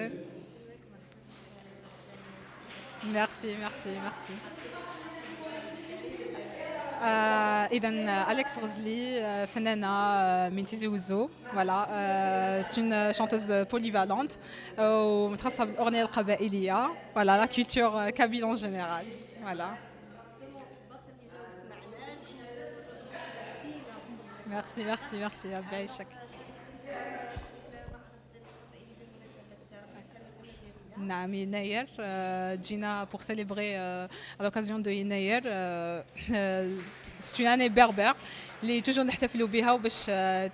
شكرا. ميرسي ميرسي ميرسي. إذا أليكس غزلي فنانة من تيزي وزو فوالا سي اون شانتوز بوليفالونت ومتخصصة بالأغنية القبائلية فوالا لا كولتور كابيل اون جينيرال فوالا. ميرسي ميرسي ميرسي ربي يعيشك. نعم يناير جينا pour célébrer à l'occasion de يناير c'est une année berbère اللي توجور نحتفلوا بها وباش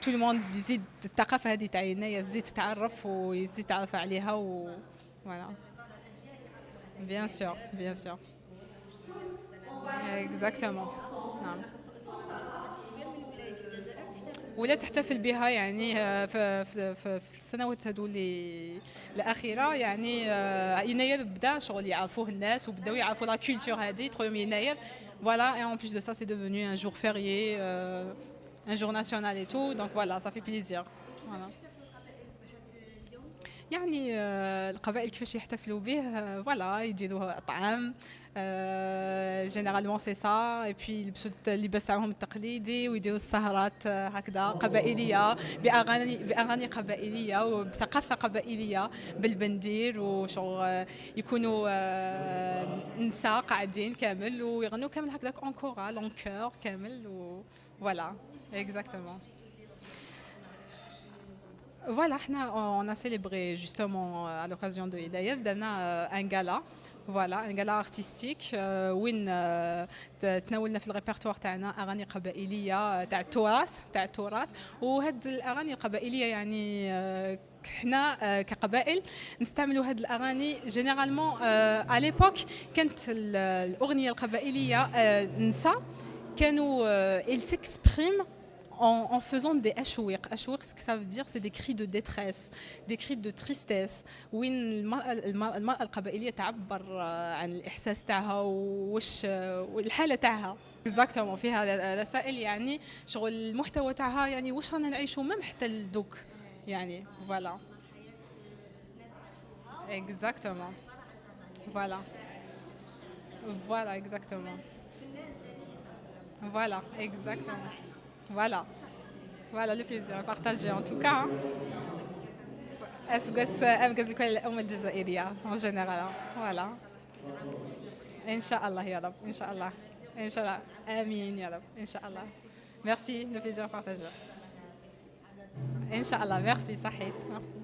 تو لو موند يزيد الثقافه هذه تاع يناير تزيد تتعرف ويزيد تعرف عليها و فوالا. بيان سور بيان سور اكزاكتومون. نعم ولا تحتفل بها يعني في السنوات هذو الاخيره يعني يناير بدا شغل يعرفوه الناس وبداو يعرفوا لا كولتور هذه تخويهم يناير فوالا. Et en plus de ça c'est devenu un jour férié un jour national et tout donc voilà ça fait plaisir voilà. يعني القبائل كيفاش يحتفلوا به فوالا يديروا اطعام جينيرالمون سي سا اي بي يلبسوا اللباس تاعهم التقليدي ويديروا السهرات هكذا قبائليه باغاني قبائليه وبثقافه قبائليه بالبندير وشغل يكونوا نساء قاعدين كامل ويغنوا كامل هكذاك اون كورال اون كور كامل فوالا اكزاكتومون. Voilà, on a célébré justement à l'occasion de Hidayah, un gala, voilà, un gala artistique où تناولنا في الريبرتوار تاعنا اغاني قبائليه تاع التراث وهاد الاغاني القبائليه يعني حنا كقبائل نستعملوا هاد الاغاني جينيرالمون على ليبوك كانت الاغنيه القبائليه نساء كانوا ils s'expriment en faisant des ashouiq. Ashouiq, ce que ça veut dire, c'est des cris de détresse, des cris de tristesse. وين المرأة القبائلية تعبر عن الإحساس تاعها والحالة تاعها. exactement فيها رسائل يعني شغل المحتوى تاعها يعني واش رانا نعيشوا مم حتى لدوك يعني voilà. exactement voilà voilà exactement voilà exactement. Voilà, voilà le plaisir partagé en tout cas. أسقس أمجز لكل الأمة الجزائرية en général. Voilà. إن شاء الله يا رب إن شاء الله إن شاء الله آمين يا رب إن شاء الله. Merci le plaisir partagé. إن شاء الله merci صحيح merci.